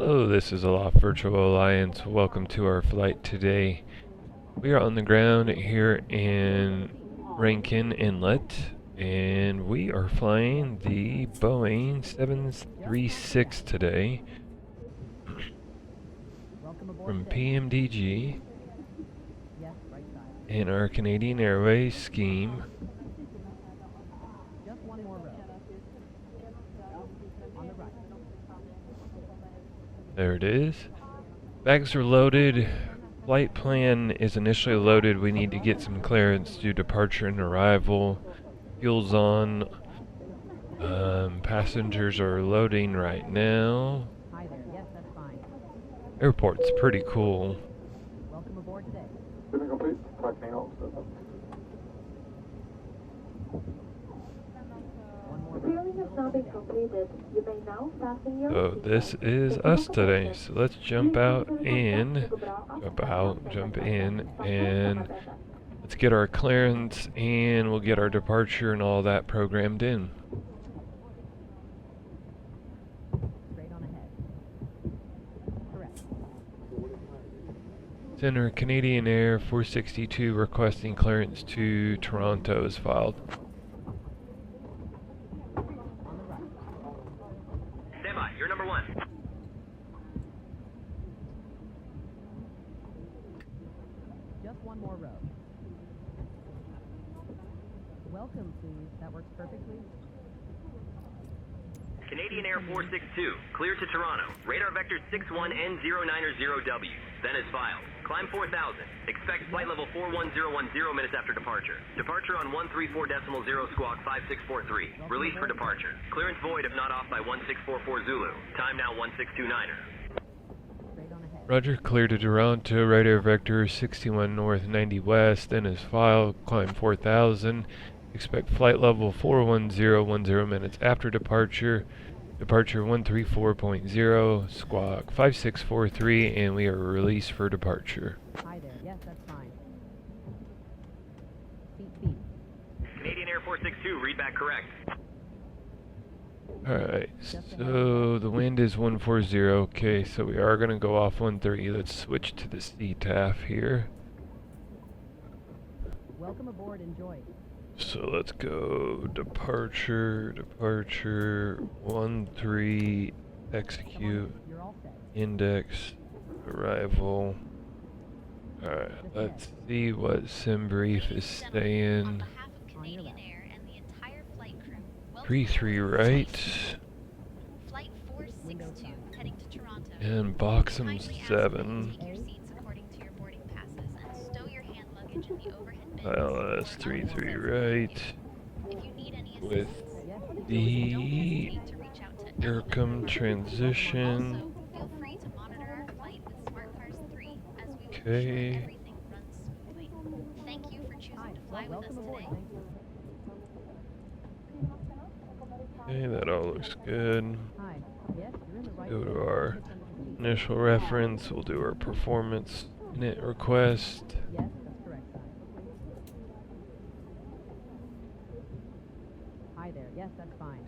Hello, this is Aloft Virtual Alliance. Welcome to our flight today. We are on the ground here in Rankin Inlet, and we are flying the Boeing 736 today from PMDG in our Canadian Airways scheme. There it is. Bags are loaded. Flight plan is initially loaded. We need to get some clearance due departure and arrival. Fuel's on. Passengers are loading right now. Airport's pretty cool. Welcome aboard today. Clearing has now been completed. You may now fasten your So this is us today. So let's jump in, and let's get our clearance, and we'll get our departure and all that programmed in. Straight on ahead. Correct. Center Canadian Air 462 requesting clearance to Toronto is filed. You're number one. Just one more row. Welcome, please. That works perfectly. Canadian Air 462, clear to Toronto. Radar vector 61N090W. Then is filed. Climb 4000. Expect flight level 41010 minutes after departure. Departure on 134.0 squawk 5643. Release for departure. Clearance void if not off by 1644 Zulu. Time now 1629er. Straight on ahead. Roger, clear to Toronto. Radar vector 61 north 90 west. Then is filed. Climb 4000. Expect flight level 41010 minutes after departure. Departure 134.0, squawk 5643, and we are released for departure. Hi there. Yes, that's fine. Beep. Canadian Air 462, read back correct. Alright, so the wind is 140. Okay, so we are going to go off 130. Let's switch to the CTAF here. Welcome aboard. Enjoy. So let's go departure, 13, execute, You're all set. index, arrival. Alright, let's see what SimBrief is On saying. behalf of Canadian Air and the entire flight crew, welcome 33 aboard right, Flight 462 heading to Toronto. and Boxham Kindly ask 7. that you take your seats according to your boarding passes and stow your hand luggage in the overhead bins. LS 33 right, If you need any with assistance, Yes. don't the hesitate to reach out to Aircom transition. Also, feel free to monitor our flight with Smart Cars 3 as we will ensure Okay. everything runs smoothly. Thank you for choosing Hi. to fly with us Welcome aboard. today. Thank you. Okay, that all looks good. Hi. Yes, you're in the right Go to place. our Hit some keys. initial reference. We'll do our performance init request. Yes, that's correct. Hi there. Yes, that's fine.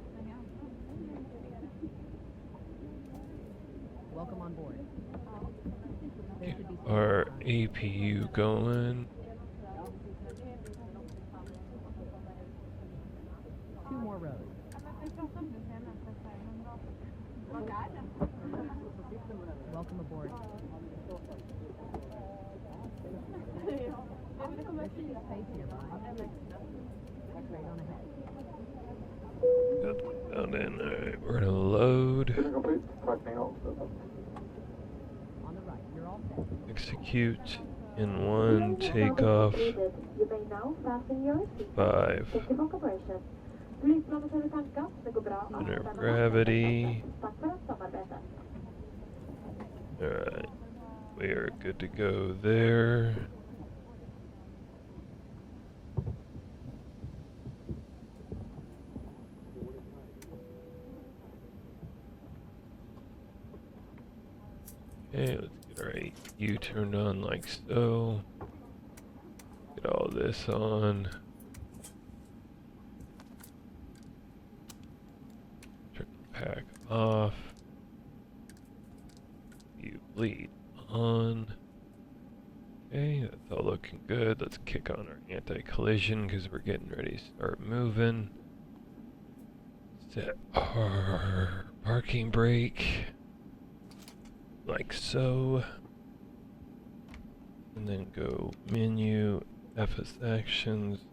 Welcome on board. There Get should be our some- APU going. Two more rows. Welcome aboard. There should be space nearby. Straight on ahead. Got the down in. Alright, we're gonna load, On the right. You're all set. execute, in one, takeoff, completed. You may now fasten your seat. 5. Thank you for cooperation. Flygplanet har tankat. Det går bra. Center of gravity. Tack för ert samarbete. Alright, we are good to go there. Okay, let's get our APU turned on like so. Get all this on. Turn the pack off. Lead on. Okay, that's all looking good. Let's kick on our anti-collision because we're getting ready to start moving. Set our parking brake like so. And then go menu, FS actions,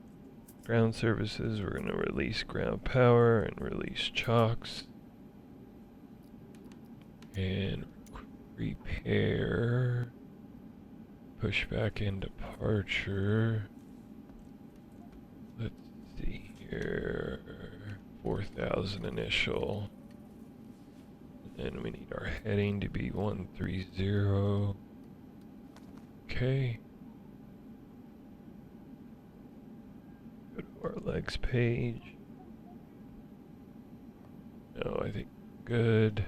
ground services. We're going to release ground power and release chocks. And repair. Push back in departure. Let's see here. 4,000 initial. And then we need our heading to be 130. Okay. Go to our legs page. No, I think good.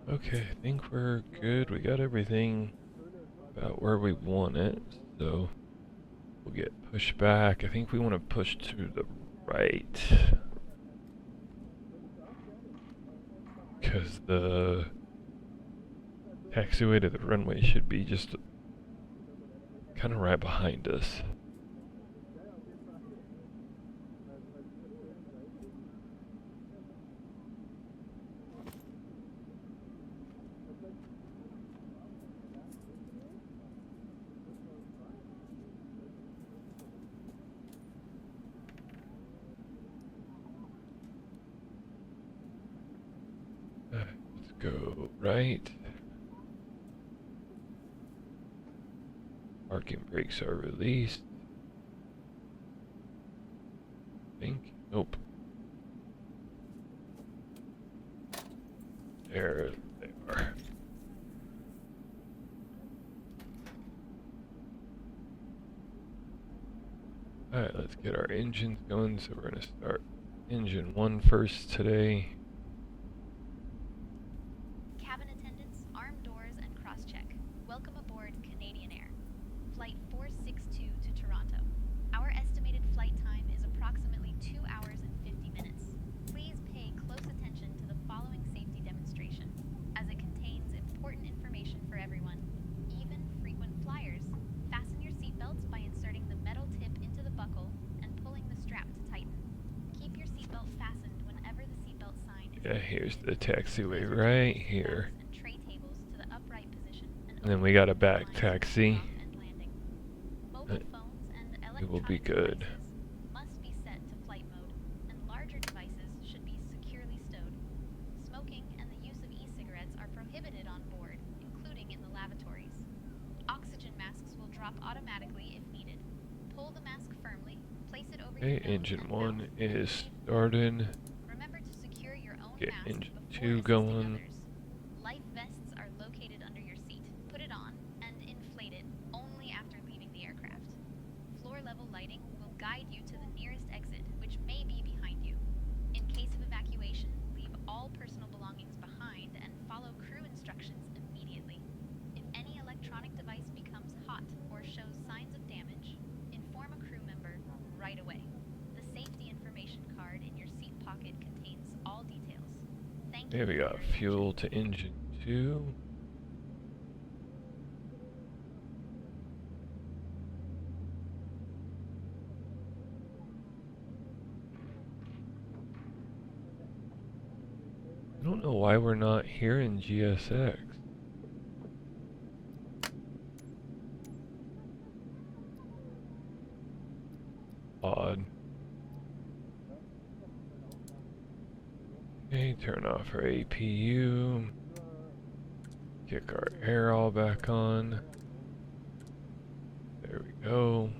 Okay, I think we're good. We got everything about where we want it, so we'll get pushed back. I think we want to push to the right, because the taxiway to the runway should be just kind of right behind us. Let's go right. Parking brakes are released. I think. Nope. There they are. Alright, let's get our engines going. So we're going to start engine 1 first today. Cabin attendants, armed doors, and cross-check. Welcome aboard Canadian Air. Flight 462 to Toronto. Our estimated flight time is approximately 2 hours and 50 minutes. Please pay close attention to the following safety demonstration, as it contains important information for everyone, even frequent flyers. Fasten your seatbelts by inserting the metal tip into the buckle and pulling the strap to tighten. Keep your seatbelt fastened whenever the seatbelt sign is Yeah, here's the indicated. taxiway Please right return your here. seatbelts and tray tables to the upright position and And then we open got a the back blinds taxi. on and landing. Mobile phones and It will be electronic good. devices must be set to flight mode, and larger devices should be securely stowed. Smoking and the use of e-cigarettes are prohibited on board, including in the lavatories. Oxygen masks will drop automatically if needed. Pull the mask firmly, place it over Okay, your nose engine and 1 mouth, is and breathe. started. Remember to secure your own Get mask engine before 2 assisting going. others. Life vests are located under your seat. Put it on and inflate it only after leaving the aircraft. Floor level lighting will guide you to the nearest exit, which may be behind you. In case of evacuation, leave all personal belongings behind and follow crew instructions immediately. If any electronic device becomes hot or shows signs of damage, inform a crew member right away. The safety information card in your seat pocket contains all details. Thank you. There we for got your attention. fuel to engine 2. don't know why we're not here in GSX. Odd. Okay, turn off our APU. Kick our air all back on. There we go.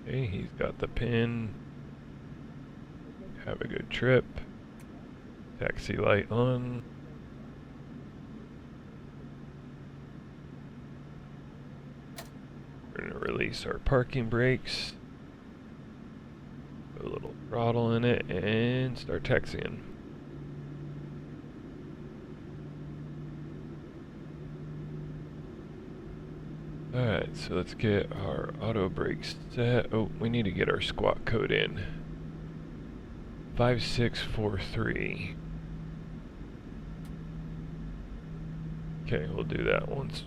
Okay, he's got the pin. Have a good trip. Taxi light on. We're gonna release our parking brakes. Put a little throttle in it and start taxiing. Alright, so let's get our auto brakes set. Oh, we need to get our squat code in. 5643. Okay, we'll do that once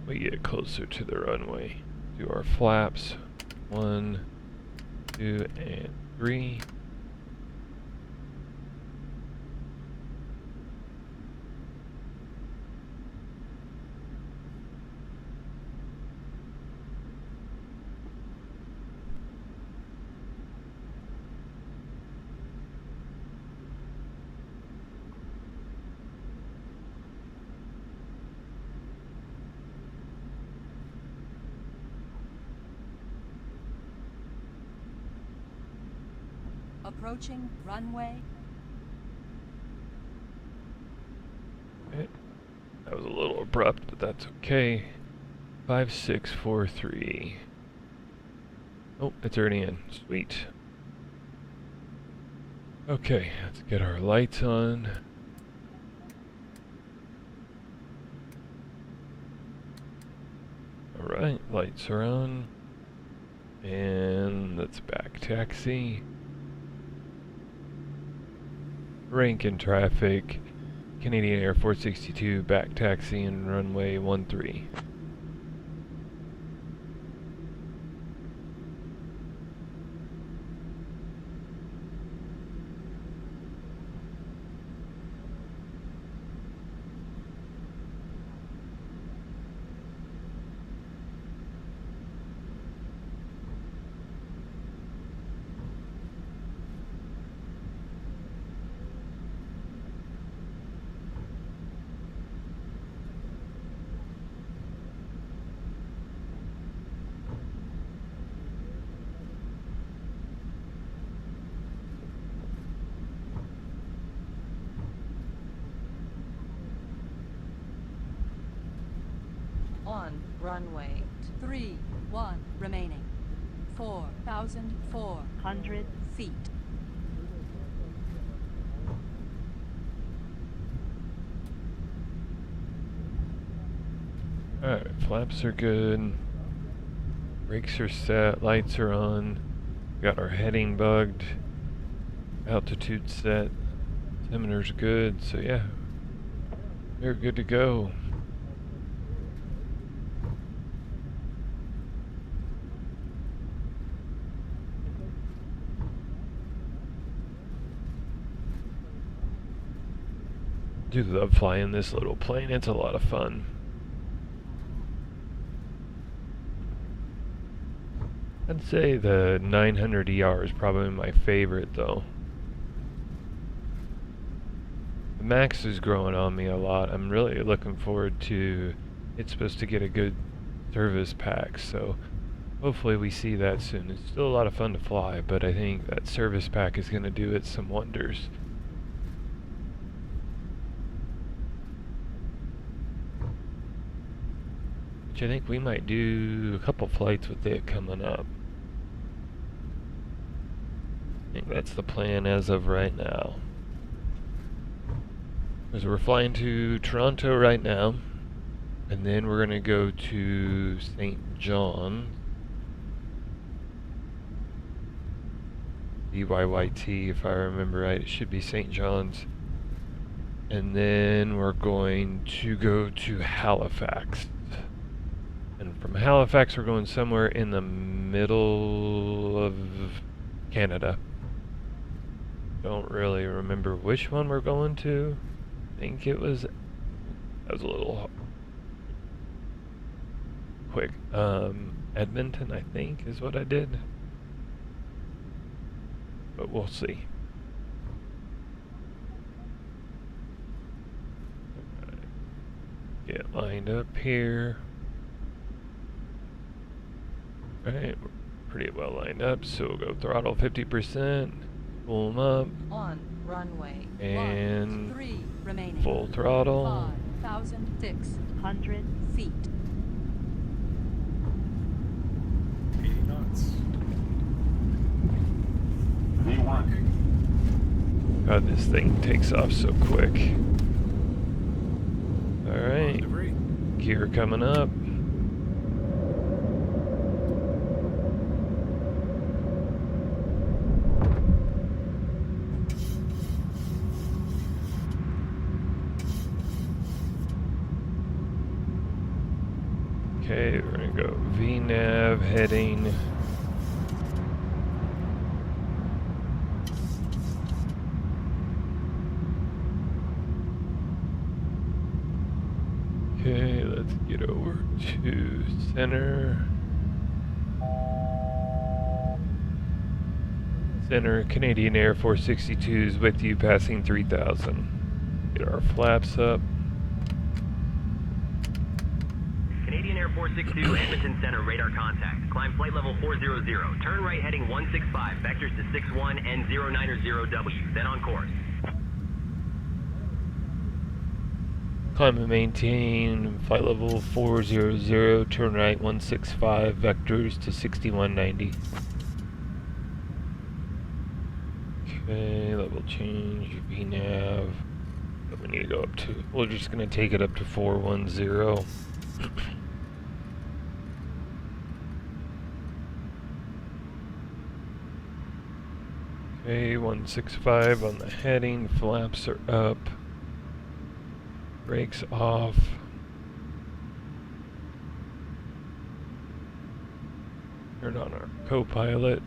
we get closer to the runway. Do our flaps. 1, 2, and 3. Approaching runway. Okay. That was a little abrupt, but that's okay. 5643. Oh, it's already in. Sweet. Okay, let's get our lights on. Alright, lights are on. And let's back taxi. Rankin traffic. Canadian Air 462 back taxi and runway 13. On runway 31 remaining. 4,400 feet. Alright, flaps are good. Brakes are set, lights are on. Got our heading bugged. Altitude set. Altimeter's good, so yeah. We're good to go. Do love flying this little plane, it's a lot of fun. I'd say the 900 ER is probably my favorite though. The Max is growing on me a lot. I'm really looking forward to, it's supposed to get a good service pack, so hopefully we see that soon. It's still a lot of fun to fly, but I think that service pack is going to do it some wonders. Which I think we might do a couple flights with it coming up. I think that's the plan as of right now. Because we're flying to Toronto right now, and then we're going to go to St. John. CYYT, if I remember right. It should be St. John's. And then we're going to go to Halifax. And from Halifax, we're going somewhere in the middle of Canada. Don't really remember which one we're going to. I think it was... That was a little quick. Edmonton, I think, is what I did. But we'll see. Get lined up here. Alright, we're pretty well lined up, so we'll go throttle 50%, pull them up, On runway. and 3 remaining. full throttle. 5,600 feet. 80 knots. God, this thing takes off so quick. Alright, Debris. gear coming up. Okay, we're gonna go VNAV heading. Okay, let's get over to center. Center, Canadian Air 462 is with you, passing 3,000. Get our flaps up. Canadian Air 462, Edmonton Center, radar contact. Climb flight level 400. Turn right heading 165, vectors to 61 and 090W, then on course. Climb and maintain flight level 400, turn right 165, vectors to 6190. Okay, level change, VNAV. What we need to go up to? We're just gonna take it up to 410. Okay, 165 on the heading, flaps are up. Brakes off. Turn on our co-pilot.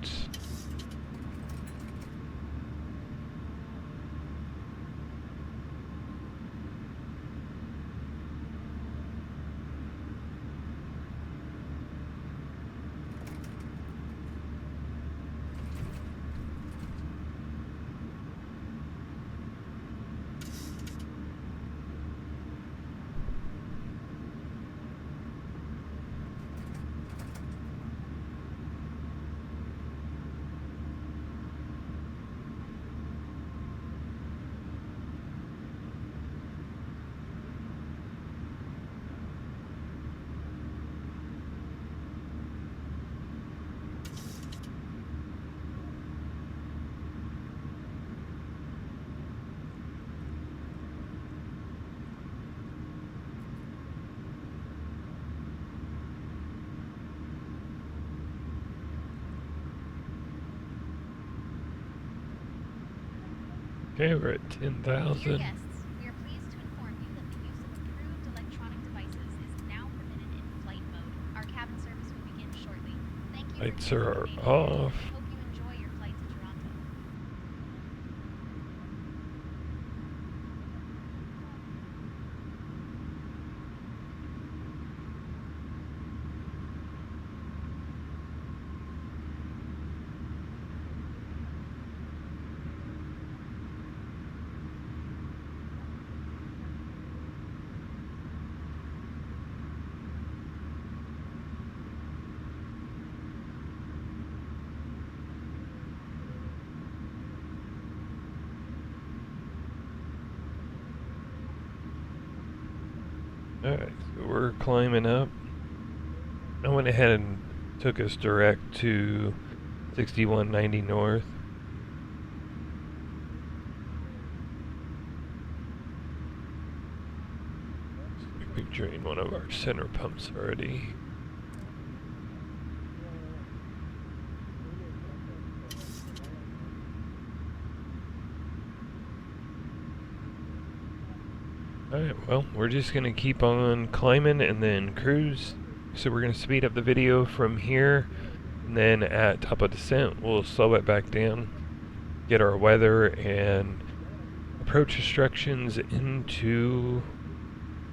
Okay, we're at Dear 10,000. guests, we are pleased to inform you that the use of approved electronic devices is now permitted in flight mode. Our cabin service will begin shortly. Thank you Lights for are participating. off. Hope you enjoy your flight to Toronto. Alright, so we're climbing up. I went ahead and took us direct to 6190 north. We've drained one of our center pumps already. Alright, well, we're just going to keep on climbing and then cruise. So we're going to speed up the video from here, and then at top of descent, we'll slow it back down, get our weather and approach instructions into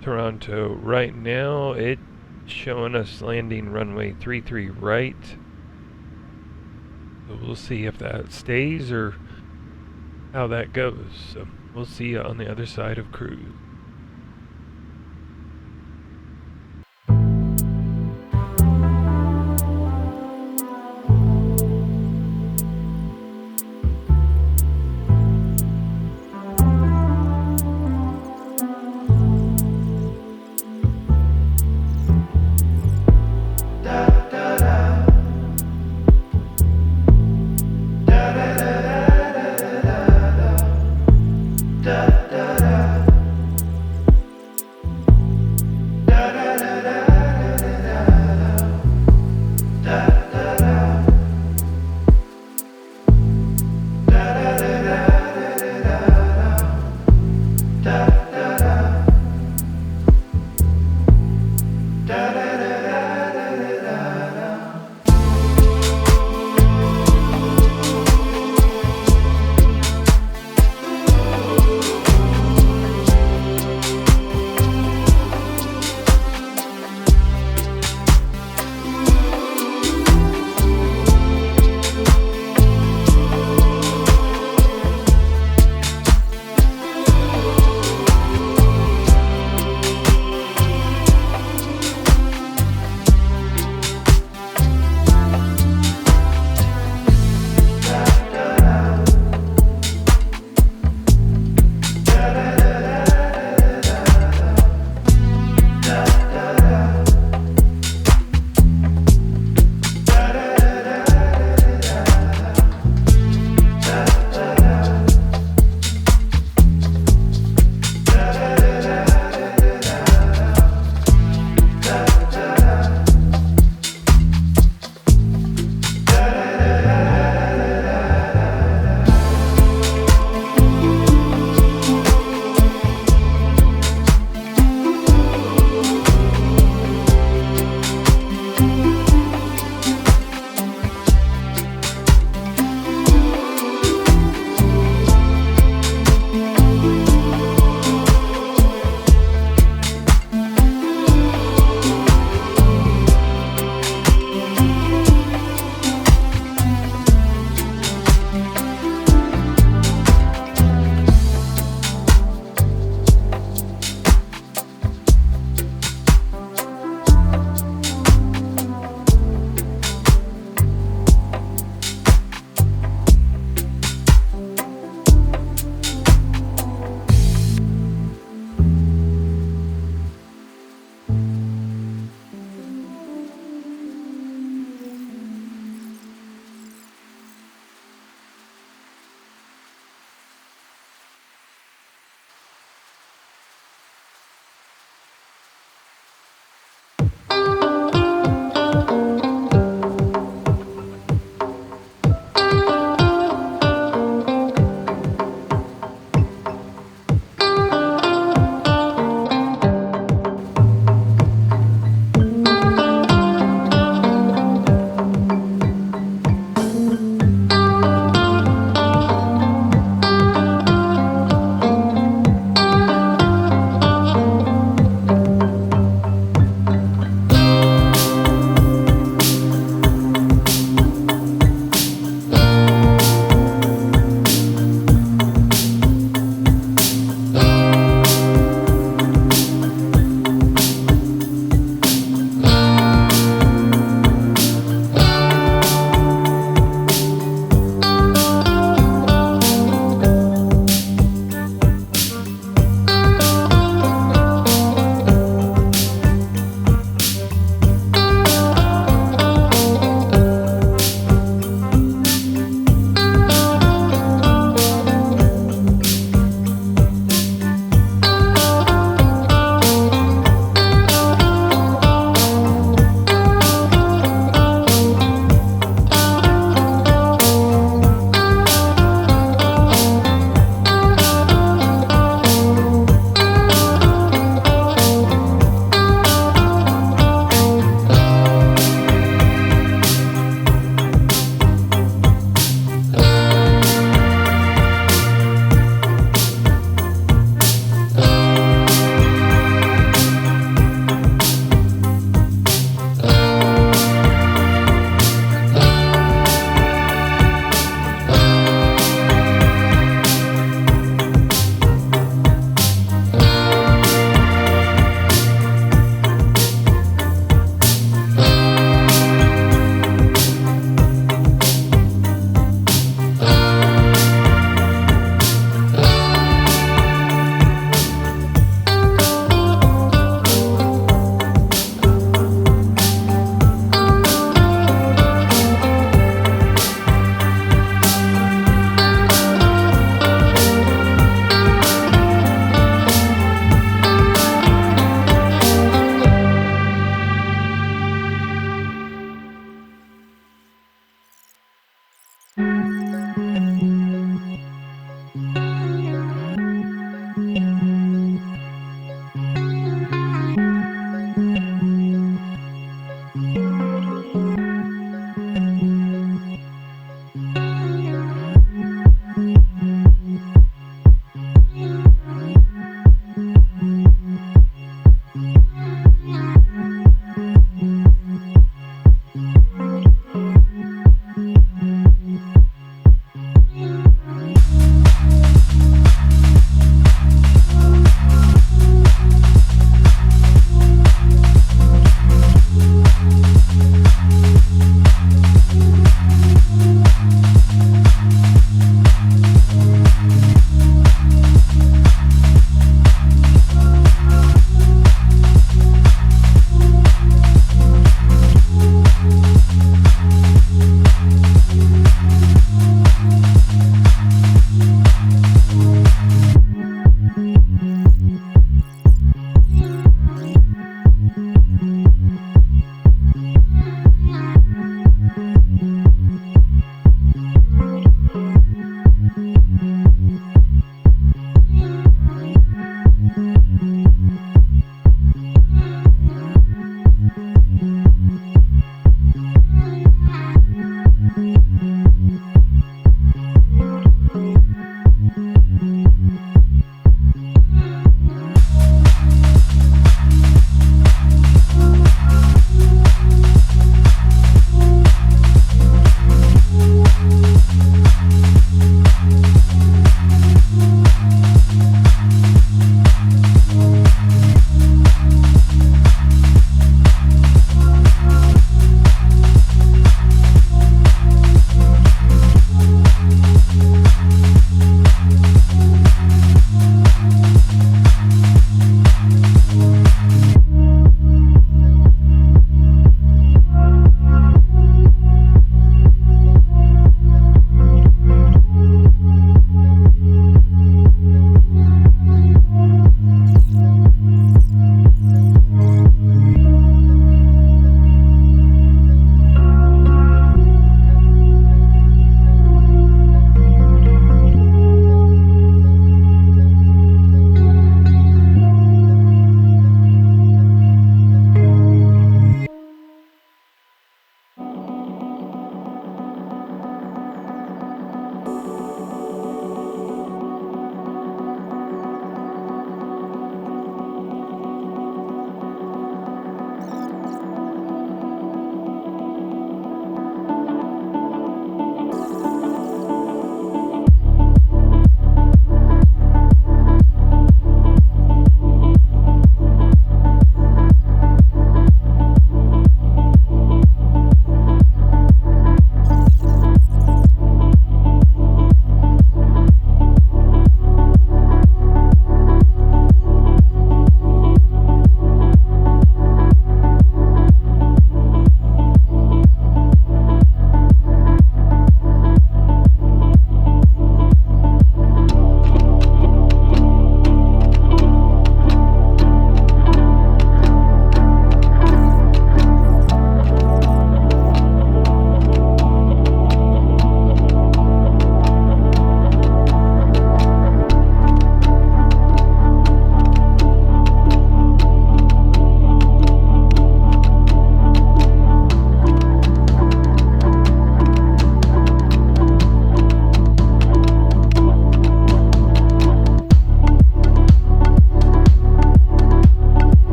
Toronto. Right now, it's showing us landing runway 33 right. So we'll see if that stays or how that goes. So we'll see you on the other side of cruise.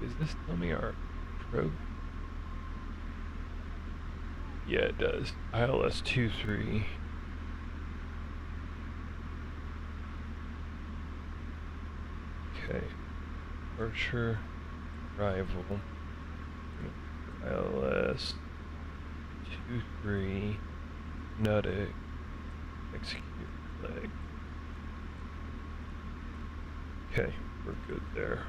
Does this tell me our pro? Yeah, it does. ILS 23. Okay. Departure. Arrival. ILS 23. Nuttic. Execute flag. Okay, we're good there.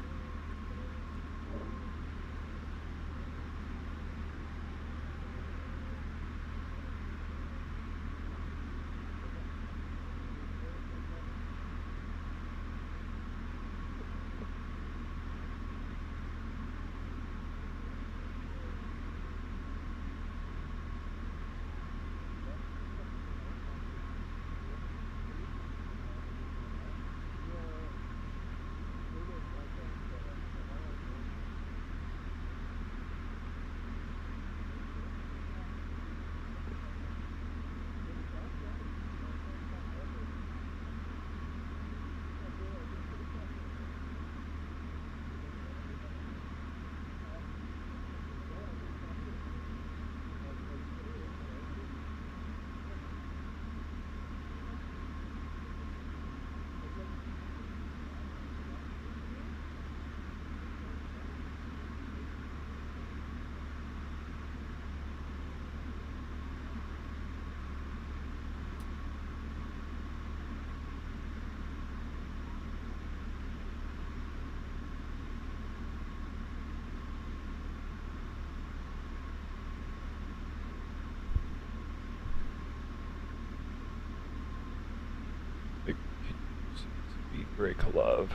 Speed brake love.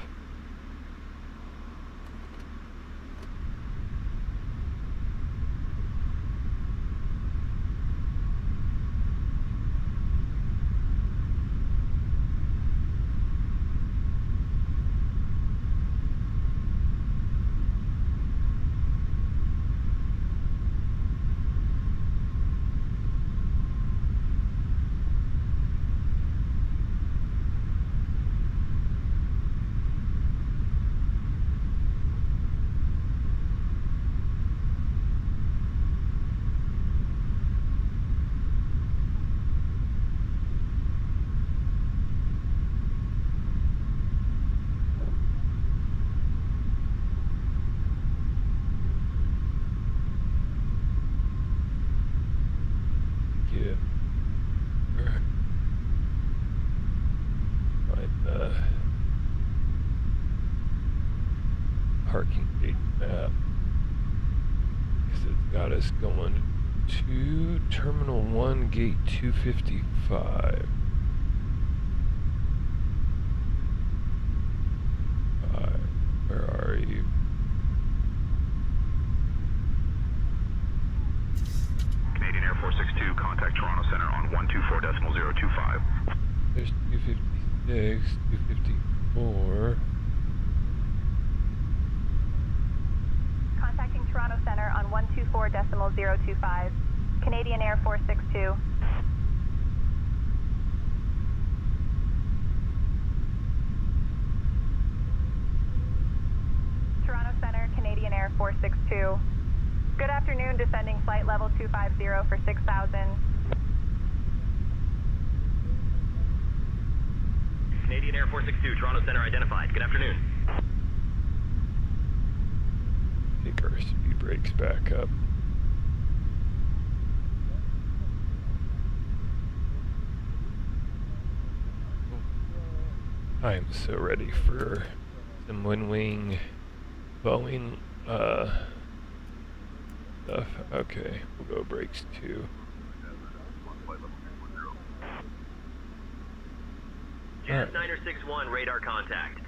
Parking gate map. Because it's got us going to Terminal 1, Gate 255. Where are you? Canadian Air 462, contact Toronto Center on 124.025. There's 256, 254. Contacting Toronto Center on 124.025. Canadian Air 462. Toronto Center, Canadian Air 462. Good afternoon, descending flight level 250 for 6,000. Canadian Air 462, Toronto Center identified. Good afternoon. Take our speed brakes back up. I'm so ready for some Wing Boeing stuff. Okay, we'll go brakes too. Jazz 961, radar contact.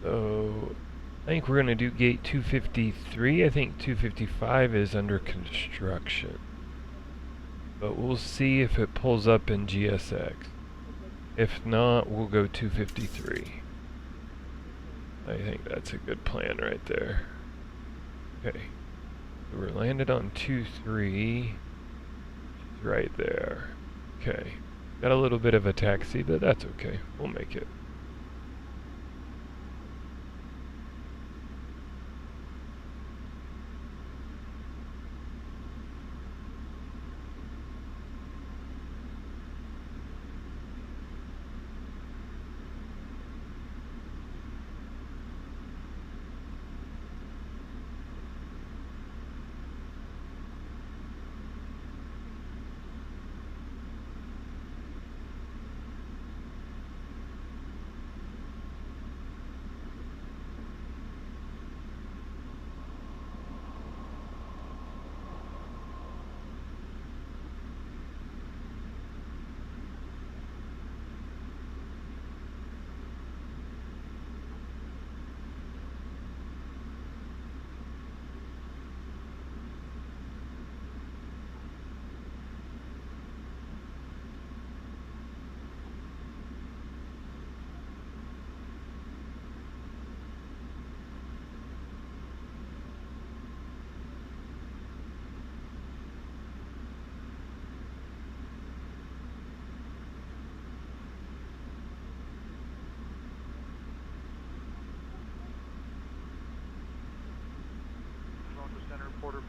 So I think we're gonna do gate 253. I think 255 is under construction, but we'll see if it pulls up in GSX. If not, we'll go 253. I think that's a good plan right there. Okay, so we're landed on 23. Right there. Okay, got a little bit of a taxi, but that's okay. We'll make it.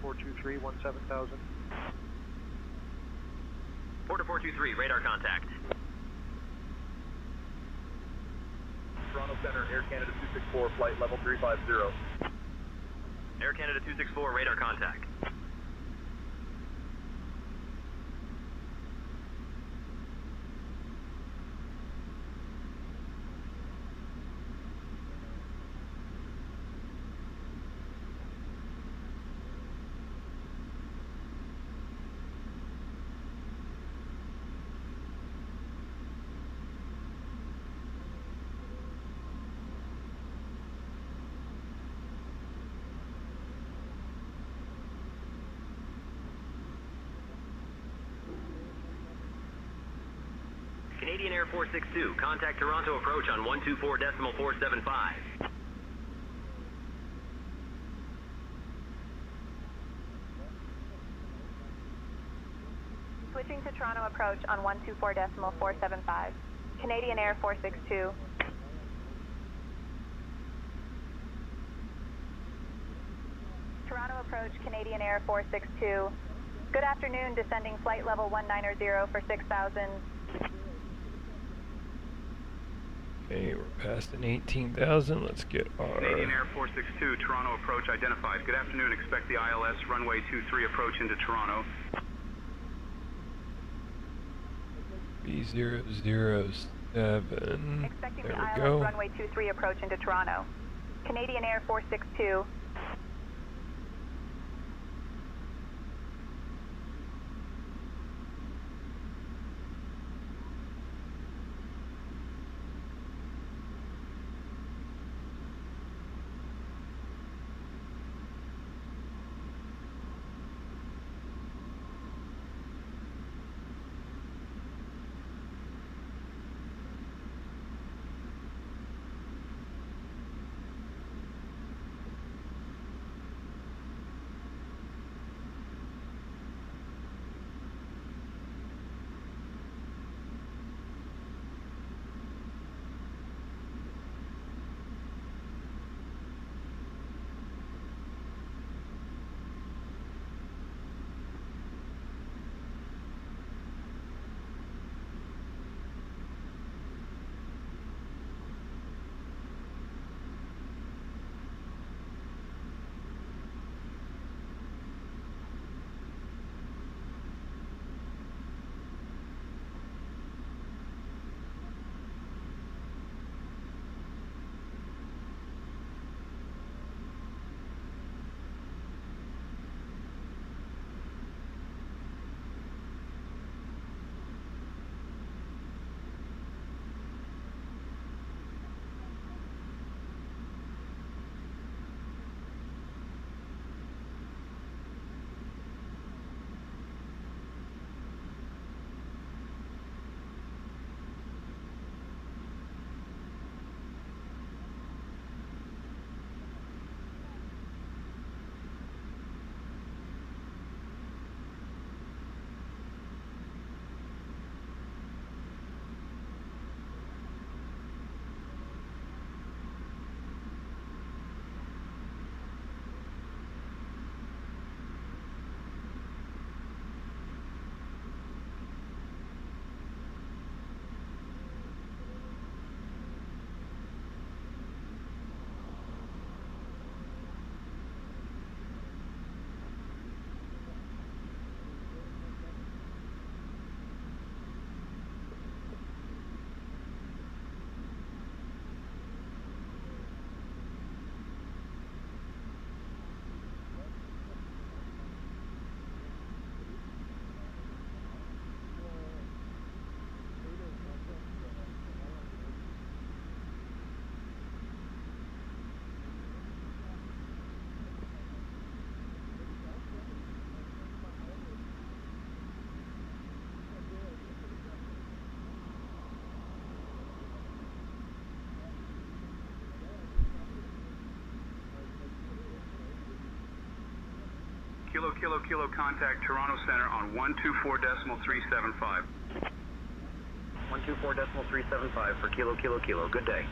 423, 17,000. Porter 423, radar contact. Toronto Center, Air Canada 264, flight level 350. Air Canada 264, radar contact. Canadian Air 462, contact Toronto approach on 124.475. Switching to Toronto approach on 124.475. Canadian Air 462. Toronto approach, Canadian Air 462. Good afternoon, descending flight level 190 for 6,000. Okay, we're past an 18,000. Let's get our Canadian Air 462, Toronto approach identified. Good afternoon, expect the ILS runway 23 approach into Toronto. B007. Expecting There the we ILS go. runway 23 approach into Toronto. Canadian Air 462. Kilo, Kilo, Kilo, contact Toronto Center on 124.375. 124.375 for Kilo, Kilo, Kilo. Good day.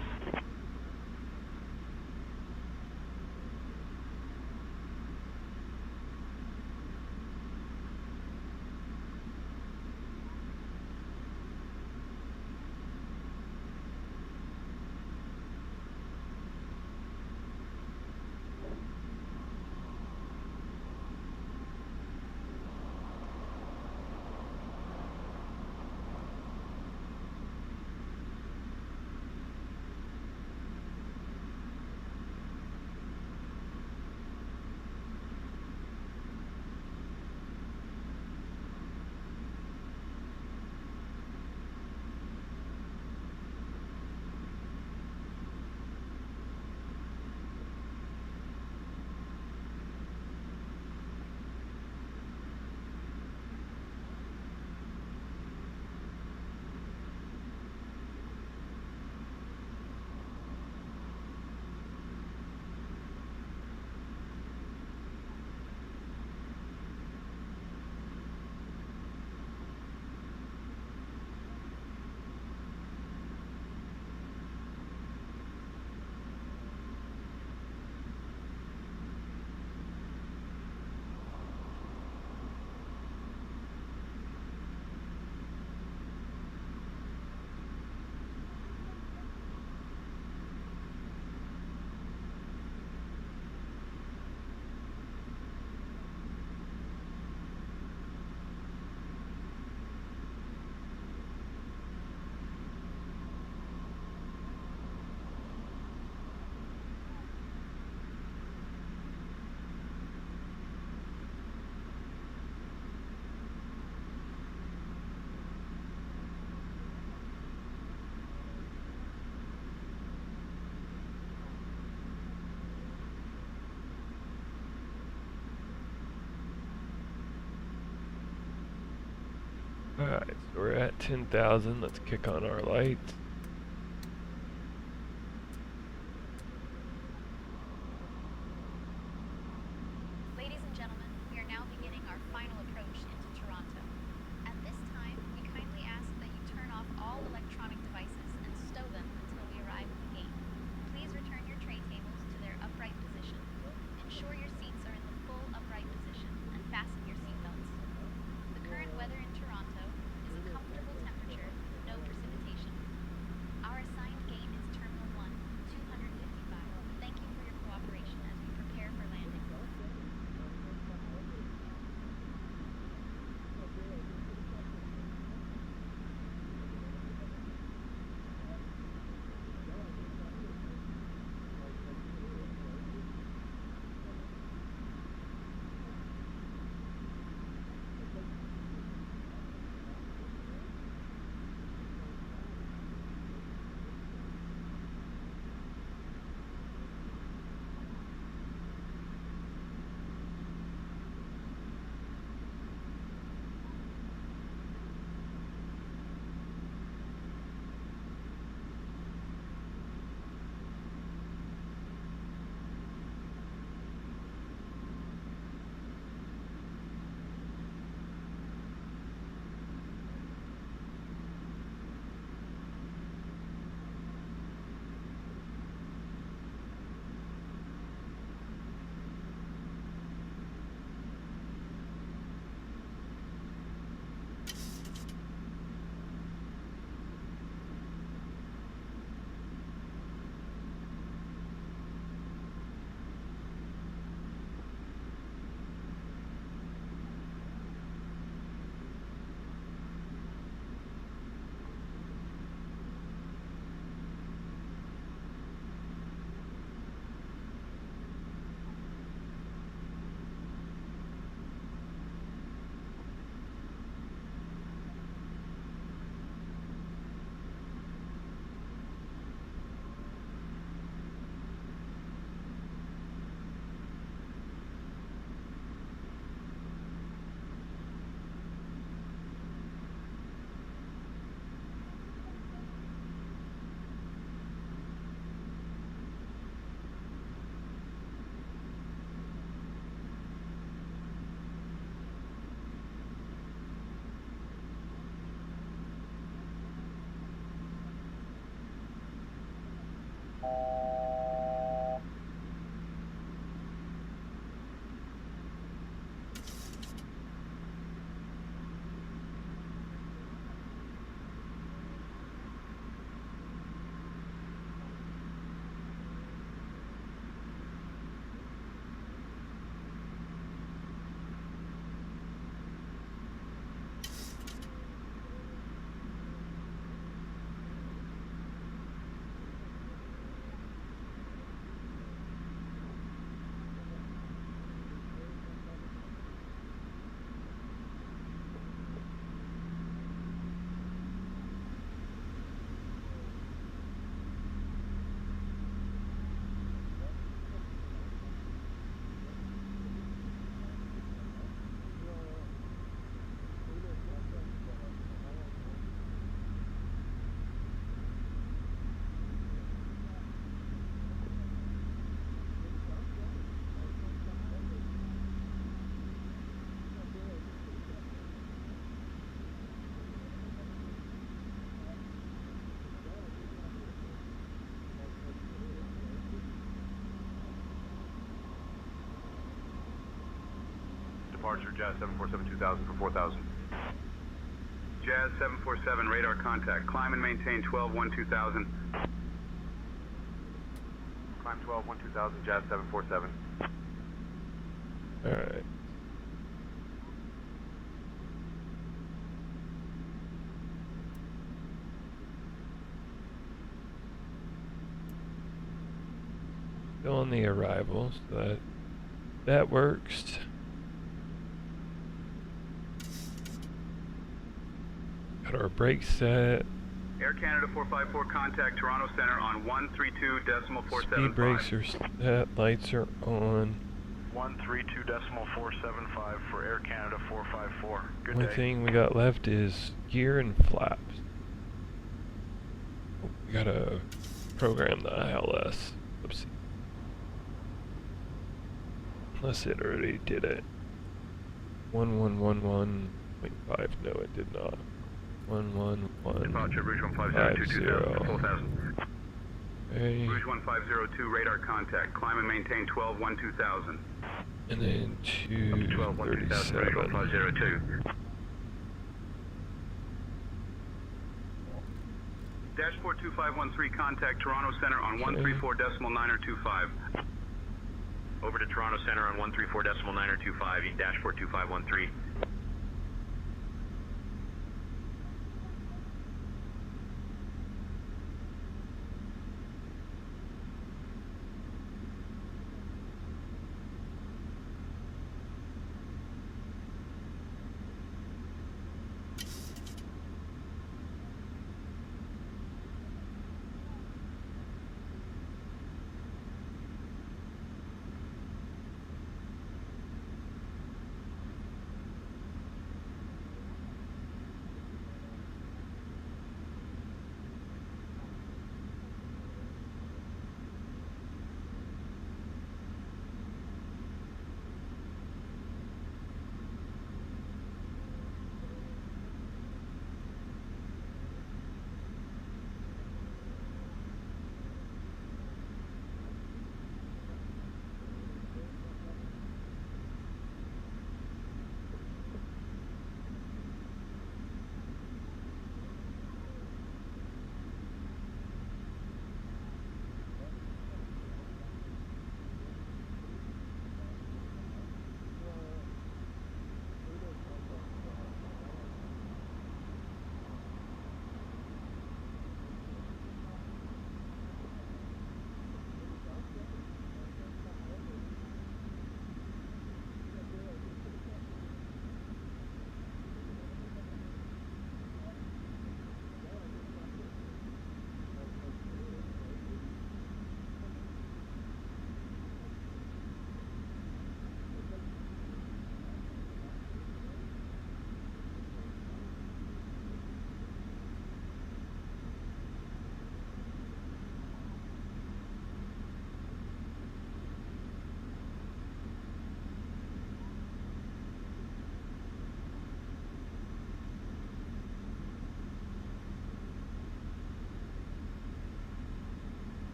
Alright, so we're at 10,000. Let's kick on our lights. Ladies and gentlemen, we are now beginning our final approach into Toronto. At this time, we kindly ask that you turn off all electronic devices and stow them until we arrive at the gate. Please return your tray tables to their upright position. Ensure your seats are in the full upright position and fasten your seatbelts. The current weather in Toronto is a comfortable temperature with no precipitation. Our assigned gate is Terminal 1, 255. Thank you for your cooperation as we prepare for landing. Departure, Jazz 747 2000 for 4000. Jazz 747, radar contact. Climb and maintain 12-1 2000. Climb 12-1 2000, Jazz 747. Alright. Still on the arrival, so that works. Got our brakes set. Air Canada 454, contact Toronto Center on 132.475. Speed brakes are set, lights are on. 132.475 for Air Canada 454. Good Only day. thing we got left is gear and flaps. We gotta program the ILS. Oopsie. Unless it already did it. 1111.5. No, it did not. 111. Departure Rouge 1502, 2000 to 4000. Okay. Rouge 1502, radar contact. Climb and maintain 12-1 2000. And then 12-1 2000, Rouge 237. 1502. Dashboard 2513, contact Toronto Center on 134.9025. Over to Toronto Center on 134.9025, dashboard 2513.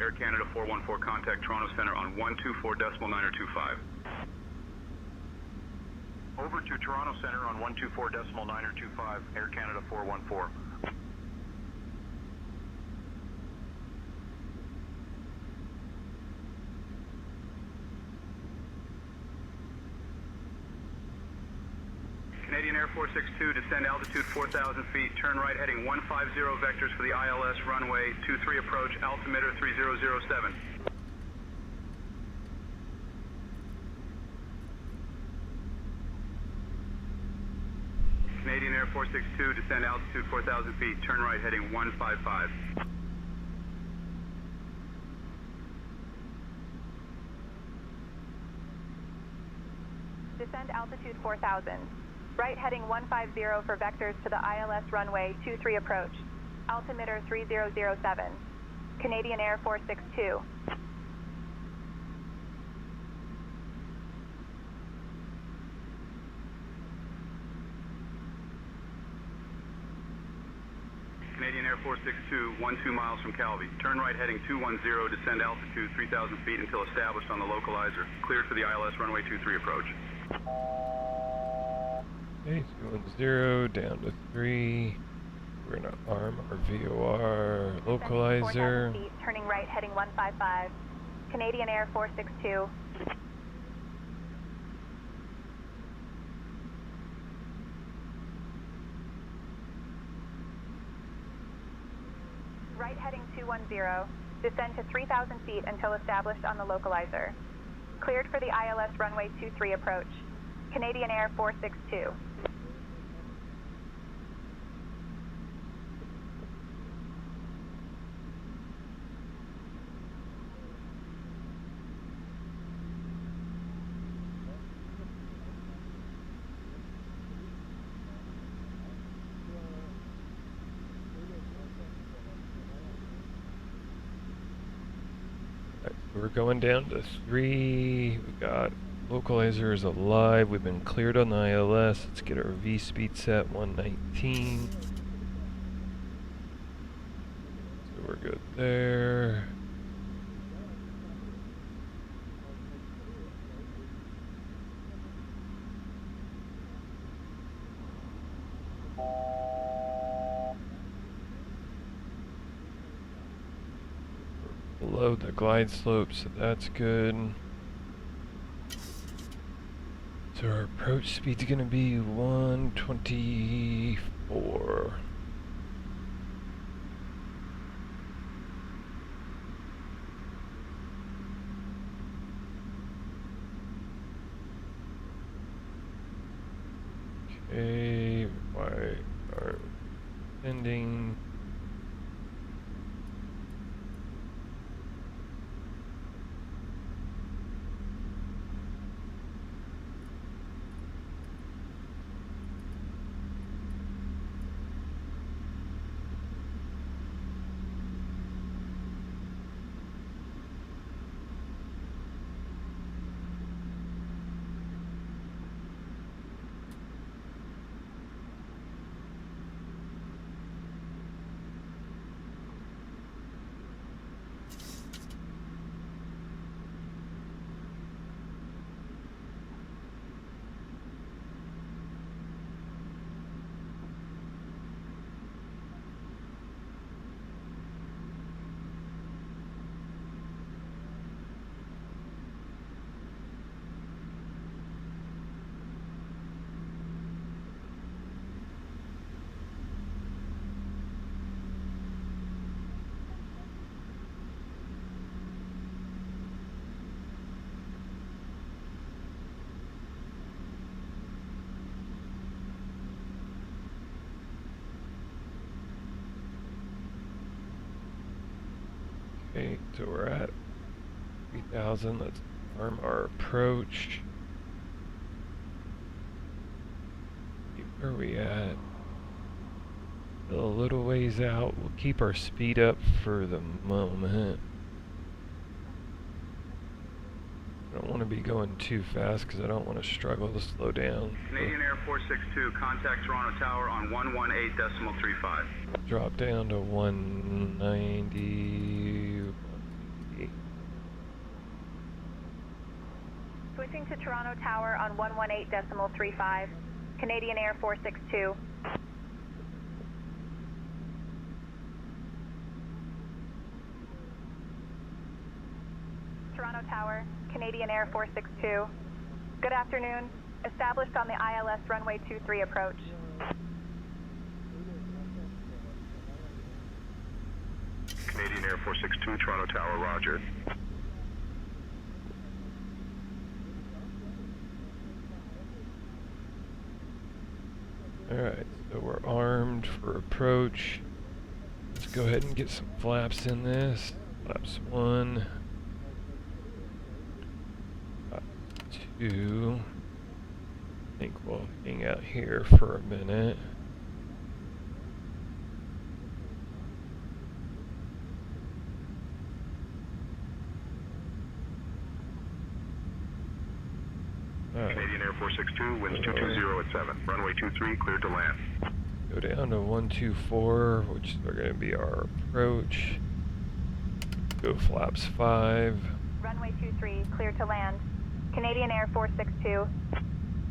Air Canada 414, contact Toronto Center on 124.9025. Over to Toronto Center on 124.9025, Air Canada 414. Canadian Air 462, descend altitude 4,000 feet, turn right heading 150 vectors for the ILS runway 23 approach, altimeter 3007. Canadian Air 462, descend altitude 4,000 feet, turn right heading 155. Descend altitude 4,000. Right heading 150 for vectors to the ILS runway 23 approach. Altimeter 3007. Canadian Air 462. Canadian Air 462, 12 miles from Calvi. Turn right heading 210, descend altitude 3,000 feet until established on the localizer. Cleared for the ILS runway 23 approach. Okay, 210 down to 3. We're gonna arm our VOR localizer. 4,000 feet, turning right heading 155. Canadian Air 462. Right heading 210. Descend to 3,000 feet until established on the localizer. Cleared for the ILS runway 23 approach. Canadian Air 462. we're going down to 3. We got localizers alive. We've been cleared on the ILS. Let's get our V speed set 119. So we're good there. Below the glide slope, so that's good. So our approach speed's gonna be 124. Okay, why are ending? Okay, so we're at 3,000. Let's arm our approach. Where are we at? Still a little ways out. We'll keep our speed up for the moment. I don't want to be going too fast because I don't want to struggle to slow down. Canadian Air 462, contact Toronto Tower on 118.35. Drop down to 190. Switching to Toronto Tower on 118.35. Canadian Air 462. Toronto Tower, Canadian Air 462. Good afternoon. Established on the ILS runway 23 approach. Canadian Air 462, Toronto Tower, roger. Alright, so we're armed for approach. Let's go ahead and get some flaps in this. Flaps 1. 2. I think we'll hang out here for a minute. Canadian Air 462, winds 220 at 7. Runway 23, cleared to land. Go down to 124, which are going to be our approach. Go flaps 5. Runway 23, clear to land. Canadian Air 462.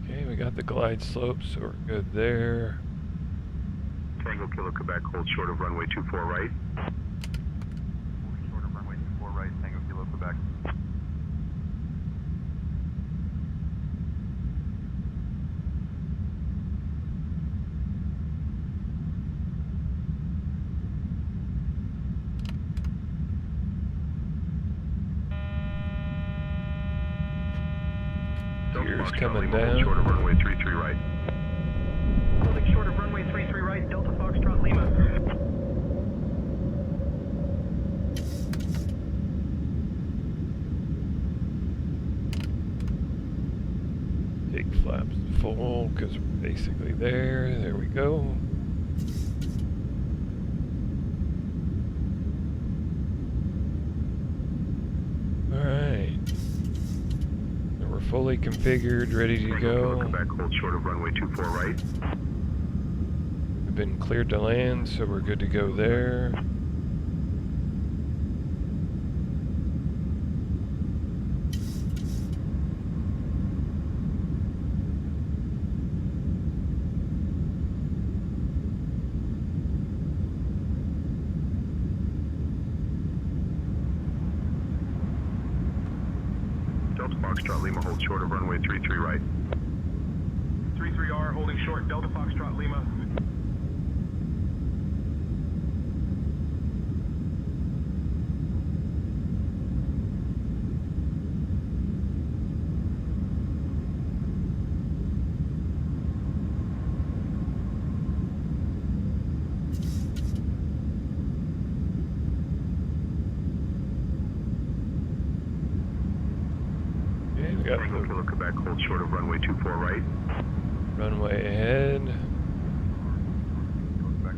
Okay, we got the glide slope, so we're good there. Tango Kilo Quebec, hold short of runway 24 right. Holding short of runway 24 right, Tango Kilo Quebec. Gears coming Holding down. short of runway 33 right. Holding short of runway 33 right, Delta Foxtrot Lima. Take flaps full, because we're basically there. There we go. fully configured, ready to Tango go. Kilo Quebec, hold short of runway 24 right. We've been cleared to land, so we're good to go there. Delta Foxtrot Lima, hold short of runway 33 right. 33R holding short, Delta Foxtrot Lima. Okay, we got Tango the Kilo Quebec, hold short of runway 24 right. runway ahead. Kilo Quebec.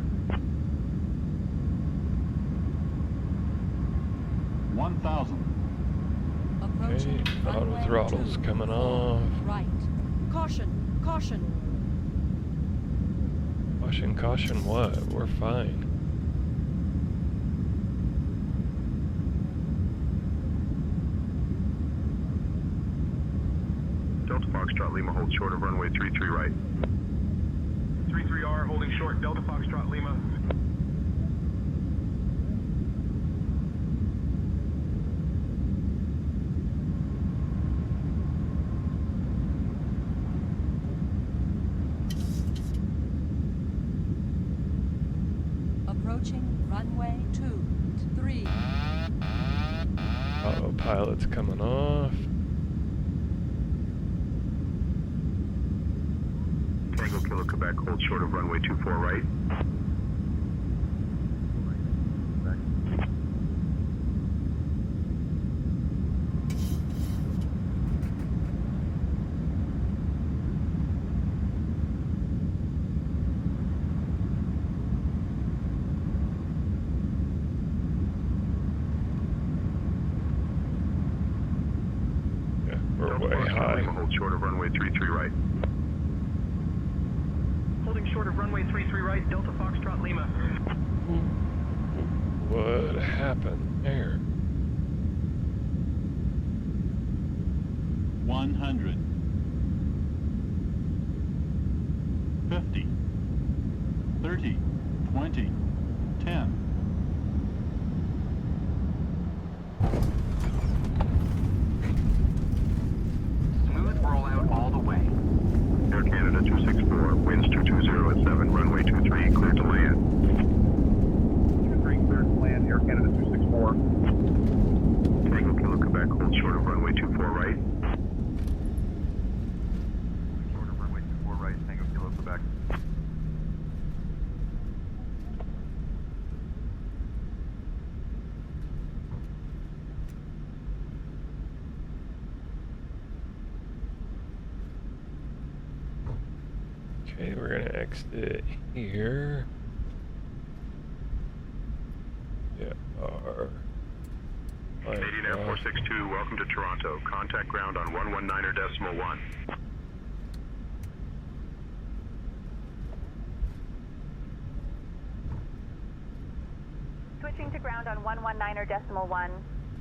1,000. Approaching Okay, auto runway throttle's 2, coming 4, off. Right. Caution, caution. Caution, caution, what? We're fine. Delta Foxtrot Lima, hold short of runway 33 right. 33R holding short, Delta Foxtrot Lima. Approaching runway 2, 3. Autopilot's coming off. Tango Kilo Quebec, hold short of runway 24 right. Yeah, we're Delta way Foxtrot Lima, high. hold short of runway 33 right. Holding short of runway 33 right, Delta Foxtrot Lima. What happened there? 100. 50. 30. 20. 10. Smooth rollout all the way. Air Canada 264, winds 220 at 7, runway 23, clear to land. 23, clear to land, Air Canada 264. Tango Kilo Quebec, hold short of runway 24 right. Short of runway 24 right, Tango Kilo Quebec. Okay, we're gonna exit here. Yeah, our Canadian Air 462, welcome to Toronto. Contact ground on 119.1. Switching to ground on 119.1.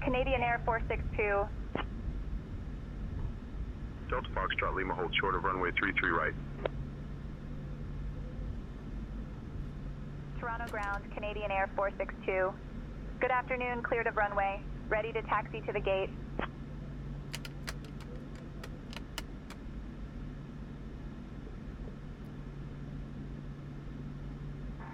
Canadian Air 462. Delta Foxtrot Lima, hold short of runway 33 right. Toronto ground, Canadian Air 462. Good afternoon, cleared of runway. Ready to taxi to the gate.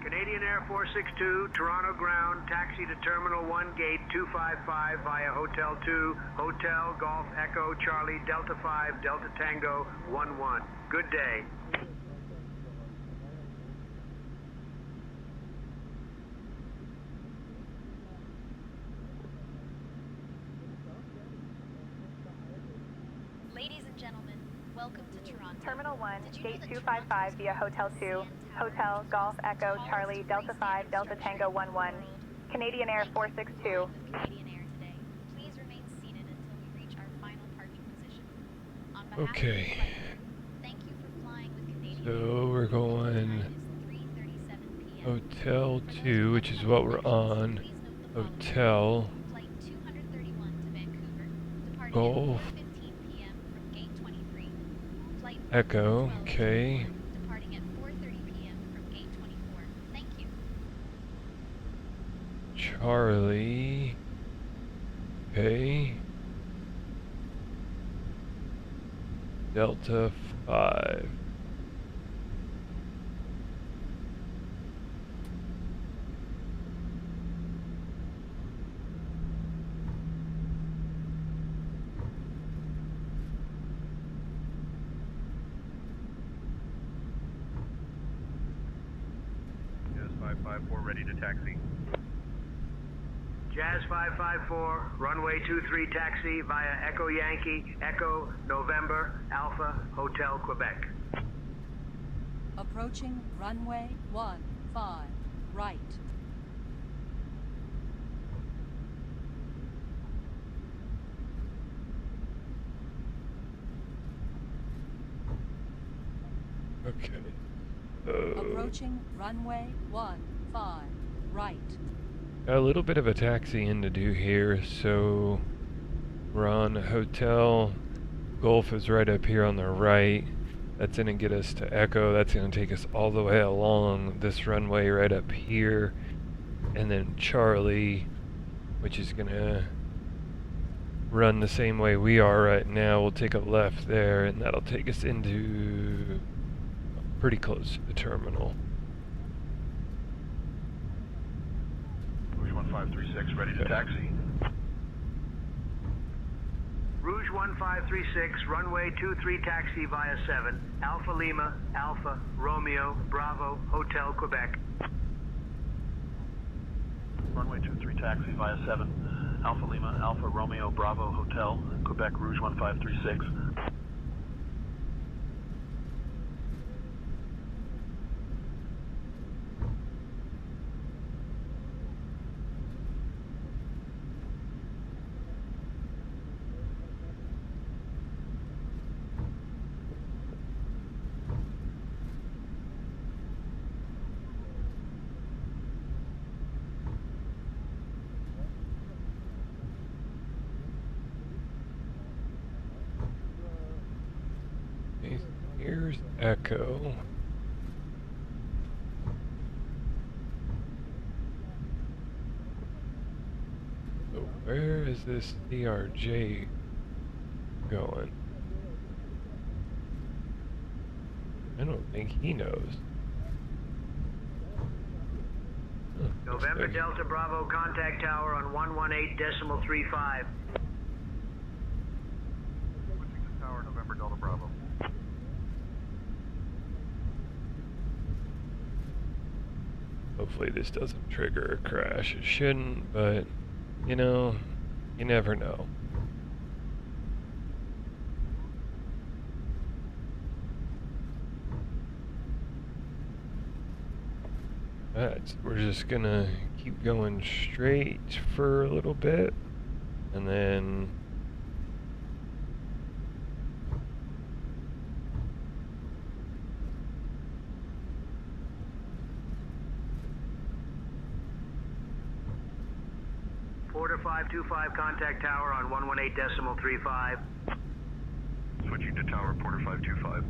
Canadian Air 462, Toronto ground, taxi to Terminal 1, gate 255 via Hotel 2, Hotel Golf Echo Charlie Delta 5 Delta Tango 11. Good day. Ladies and gentlemen, welcome to Toronto. Terminal 1, Did you know gate that 255 via Hotel 2, Hotel Golf Echo Charlie Delta 5 Delta Tango 11. Canadian Air 462. Canadian Air today. Please remain seated until we reach our final parking position. Okay. Thank you for flying with Canadian. So we're going Time is 3:37 p.m. Hotel For those 2, which is what we're on. please note the following. Hotel Flight 231 to Vancouver, departing Golf at 4:15 p.m. from Gate 23. Flight Echo. 412 to Okay. Vancouver, departing at 4:30 p.m. from Gate 24. Thank you. Charlie. Okay. Delta 5. Jazz 554 ready to taxi. Jazz 554, runway 23 taxi via Echo Yankee, Echo November, Alpha, Hotel Quebec. Approaching runway 15, right. Okay. Approaching runway 15, right. Got a little bit of a taxi in to do here, so we're on Hotel. Golf is right up here on the right. That's going to get us to Echo. That's going to take us all the way along this runway right up here. And then Charlie, which is going to run the same way we are right now. We'll take a left there, and that'll take us into pretty close to the terminal. Rouge 1536 ready to taxi. Rouge 1536, runway 23 taxi via 7, Alpha Lima, Alpha, Romeo, Bravo, Hotel Quebec. Runway 23 taxi via 7, Alpha Lima, Alpha Romeo, Bravo, Hotel, Quebec, Rouge 1536. Here's Echo. So where is this CRJ going? I don't think he knows. Huh, November looks like- Delta Bravo, contact tower on 118.35. Switching to tower, November Delta Bravo. Hopefully this doesn't trigger a crash. It shouldn't, but you know, you never know. Alright, so we're just gonna keep going straight for a little bit, and then Porter 525, contact tower on 118.35. Switching to tower, Porter 525.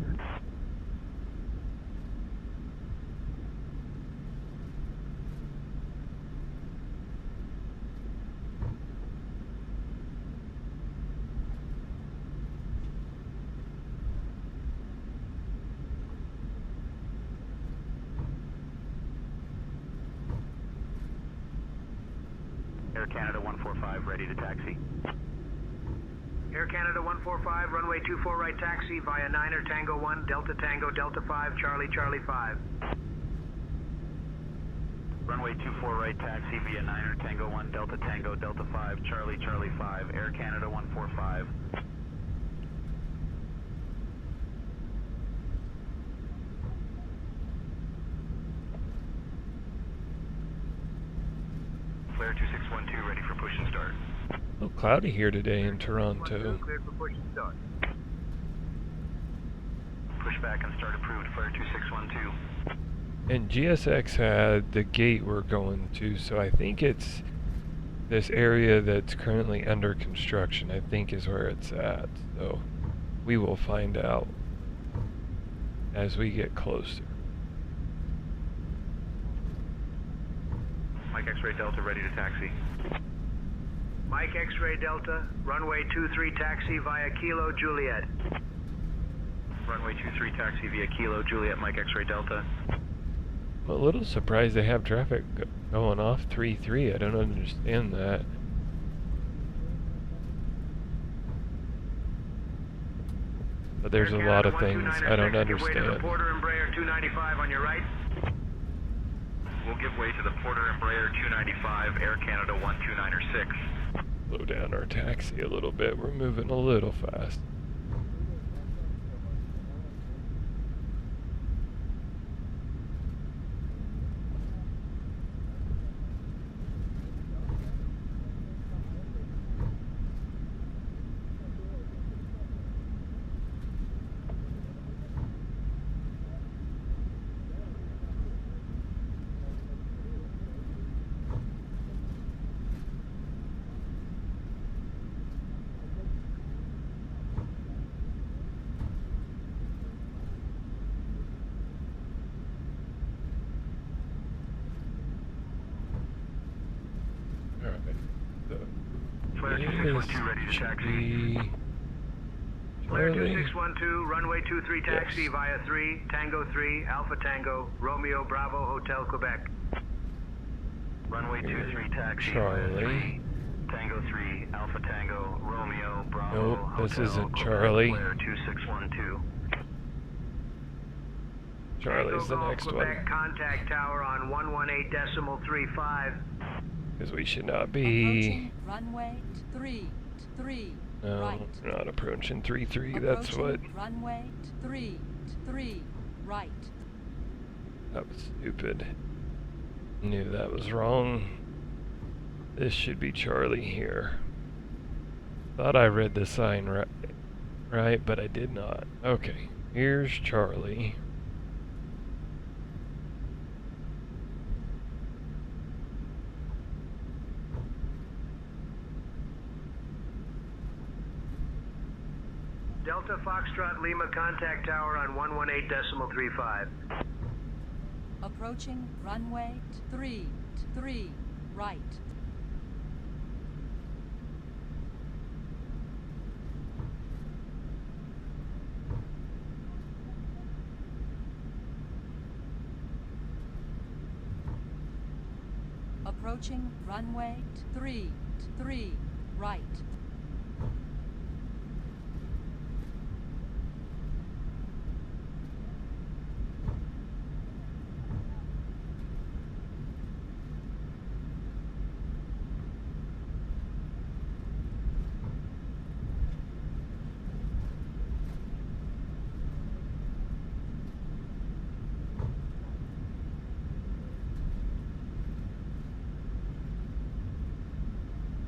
Air Canada 145, ready to taxi. Air Canada 145, runway 24 right taxi via Niner Tango 1, Delta Tango, Delta 5, Charlie, Charlie 5. Runway 24 right taxi via Niner Tango 1, Delta Tango, Delta 5, Charlie, Charlie 5, Air Canada 145. Flare 2612 ready for push and start. a little cloudy here today in Toronto. Cleared for push and start. pushback and start approved. Flare 2612. And GSX had the gate we're going to, so I think it's this area that's currently under construction, I think is where it's at. So we will find out as we get closer. Mike X-ray Delta ready to taxi. Mike X-ray Delta, runway 23 taxi via Kilo Juliet. Runway 23 taxi via Kilo Juliet, Mike X-ray Delta. I'm a little surprised they have traffic going off 3-3. I don't understand that. But there's a lot of things I don't understand. Porter Embraer 295 on your right. We'll give way to the Porter Embraer 295, Air Canada 12906. Slow down our taxi a little bit. We're moving a little fast. Flare 2612 ready to taxi. Flare 2612, runway 23 taxi via 3, Tango 3, Alpha Tango, Romeo Bravo Hotel, Quebec. Runway 23 taxi Charlie. via 3, Tango 3, Alpha Tango, Romeo Bravo Nope, this Hotel, isn't Quebec, Charlie. Flare 2612. Charlie's the Tango next Golf, one. Quebec, contact tower on 118.35. Because we should not be... Approaching runway 3 No, right. we're not approaching 3-3. That's what... Approaching runway 3 right. That was stupid. Knew that was wrong. This should be Charlie here. Thought I read the sign right, but I did not. Okay, here's Charlie. Delta Foxtrot Lima contact tower on 118.35. Approaching runway 3 right. Approaching runway 3 right.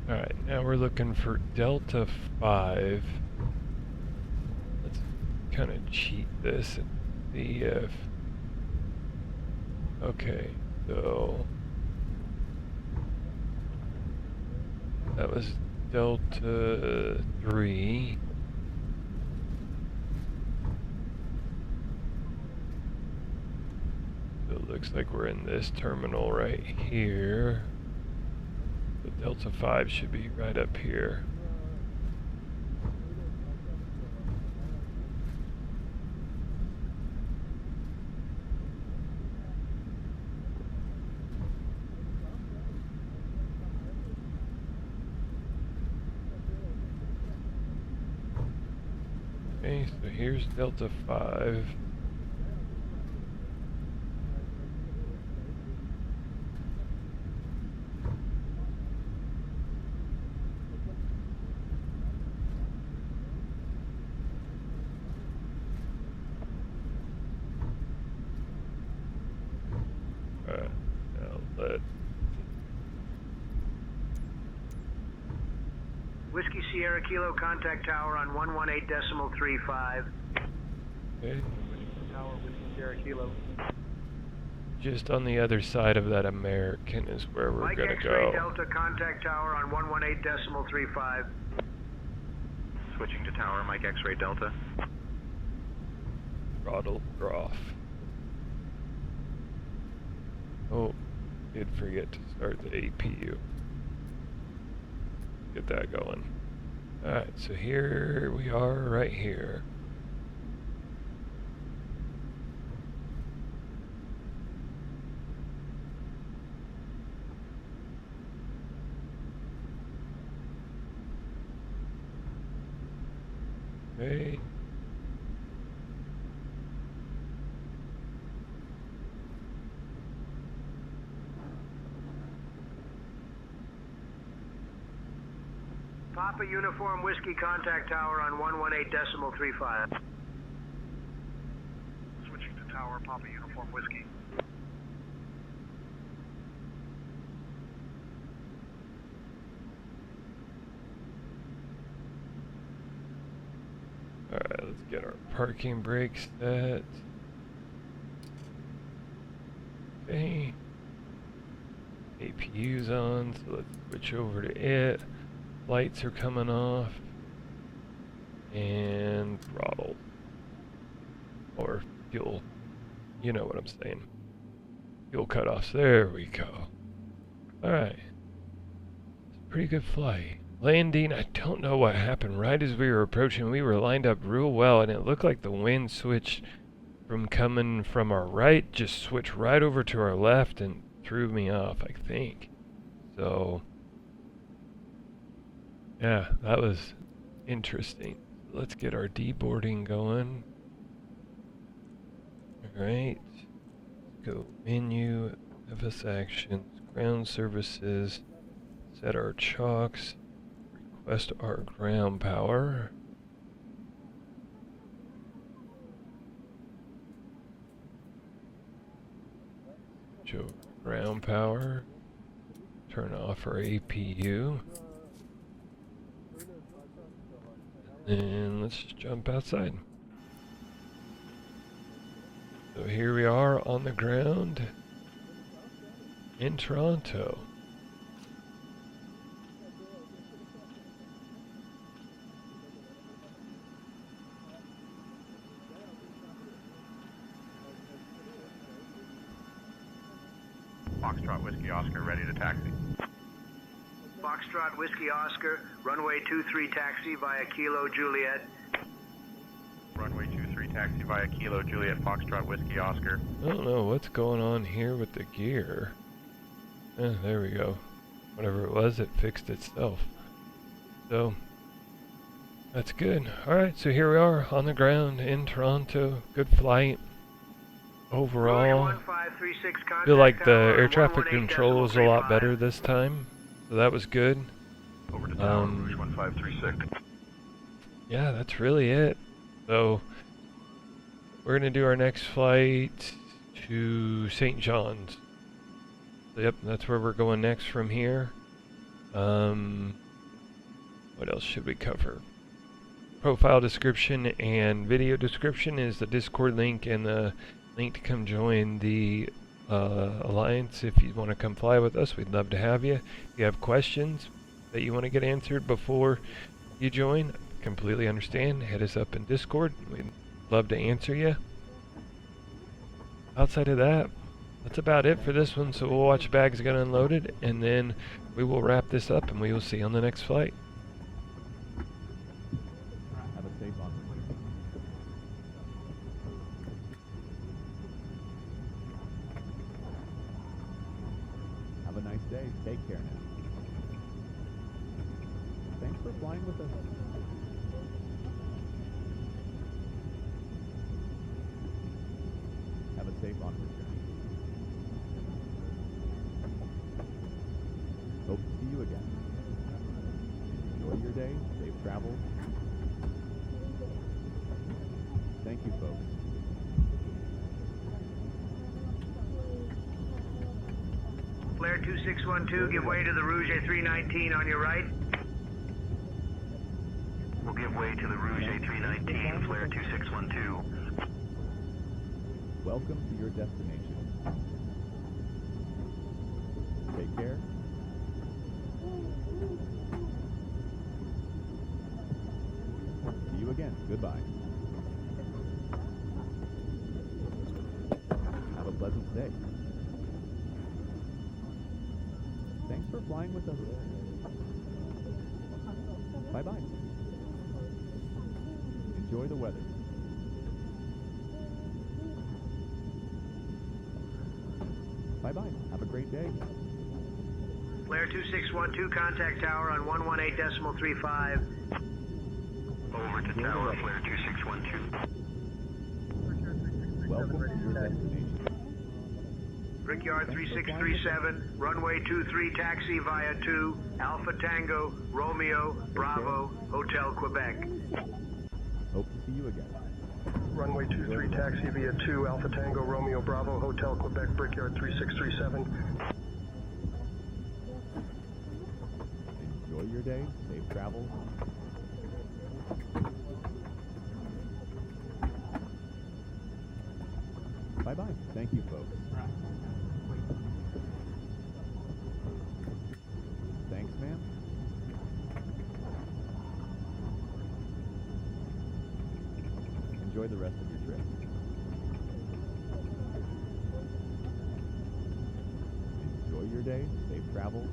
Alright, now we're looking for Delta 5. Let's kind of cheat this and see if... Okay, so... That was Delta 3. So it looks like we're in this terminal right here. The Delta 5 should be right up here. Okay, so here's Delta 5. Whiskey Sierra Kilo contact tower on 118.35. Okay, nobody Tower, Whiskey Sierra Kilo. Just on the other side of that American is where we're Mike gonna X-ray go. Delta, contact tower on 118.35. Switching to tower, Mike X-ray Delta. Throttle off. Oh, did forget to start the APU. Get that going. Alright, so here we are right here. Okay. Papa Uniform Whiskey, contact tower on 118.35. Switching to tower, Papa Uniform Whiskey. Alright, let's get our parking brakes set. Okay. APU's on, so let's switch over to it. Lights are coming off. And throttle. Or fuel. You know what I'm saying. Fuel cutoffs. There we go. Alright. It's a pretty good flight. Landing, I don't know what happened. Right as we were approaching, we were lined up real well, and it looked like the wind switched from coming from our right, just switched right over to our left and threw me off, I think. So, yeah, that was interesting. Let's get our deboarding going. Alright. Go menu, FS actions, ground services, set our chocks. Request our ground power. Show ground power. Turn off our APU. And let's just jump outside. So here we are on the ground in Toronto. Foxtrot Whiskey Oscar, ready to taxi. Foxtrot Whiskey Oscar, runway 23 taxi via Kilo Juliet. Runway 23 taxi via Kilo Juliet, Foxtrot Whiskey Oscar. I don't know what's going on here with the gear. There we go. Whatever it was, it fixed itself. So, that's good. Alright, so here we are on the ground in Toronto. Good flight. Overall, I feel like the air traffic control was a lot better this time. So that was good. Over to tower, Rouge 1536. Yeah, that's really it. So, we're going to do our next flight to St. John's. Yep, that's where we're going next from here. What else should we cover? Profile description and video description is the Discord link and the link to come join the Alliance. If you want to come fly with us, we'd love to have you. If you have questions that you want to get answered before you join, completely understand. Hit us up in Discord. We'd love to answer you. Outside of that, that's about it for this one. So we'll watch bags get unloaded, and then we will wrap this up, and we will see you on the next flight. Have a safe on. Have a nice day. Take care now. Thanks for flying with us. Have a safe onward journey. Hope to see you again. Enjoy your day. Safe travels. Thank you, folks. Flare 2612, give way to the Rouge 319 on your right. We'll give way to the Rouge A319, Flare 2612. Welcome to your destination. Take care. See you again. Goodbye. Have a pleasant stay. Thanks for flying with us. Bye-bye. Enjoy the weather. Bye-bye. Have a great day. Flare 2612, contact tower on 118.35. Over to tower, Flare 2612. Welcome to your destination. Brickyard 3637, runway 23 taxi via 2, Alpha Tango, Romeo, Bravo, Hotel Quebec. Hope to see you again. Runway 23 taxi via 2, Alpha Tango, Romeo, Bravo, Hotel Quebec, Brickyard 3637. Enjoy your day. Safe travels. Bye-bye. Thank you, folks. Thanks, ma'am. Enjoy the rest of your trip. Enjoy your day. Safe travels.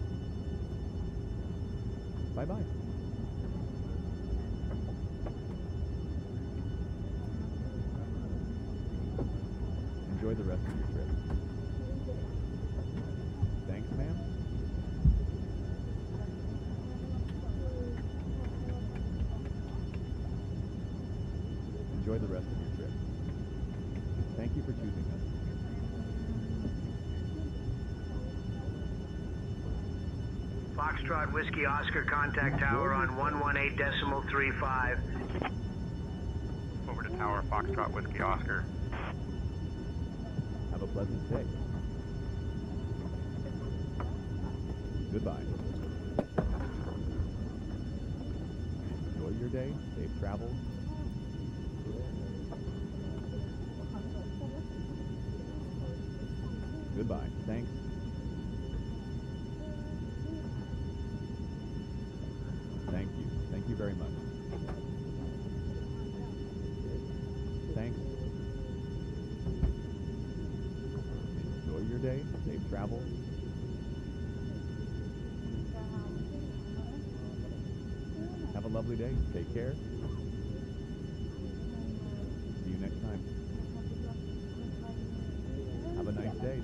Bye-bye. Enjoy the rest of your trip. Thanks, ma'am. Enjoy the rest of your trip. Thank you for choosing us. Foxtrot Whiskey Oscar, contact tower on 118.35. Over to tower, Foxtrot Whiskey Oscar. Have a pleasant day. Goodbye. Enjoy your day. Safe travels. Goodbye. Thanks. Thank you. Thank you very much. Thanks. Enjoy your day. Safe travels. Have a lovely day. Take care. See you next time. Have a nice day.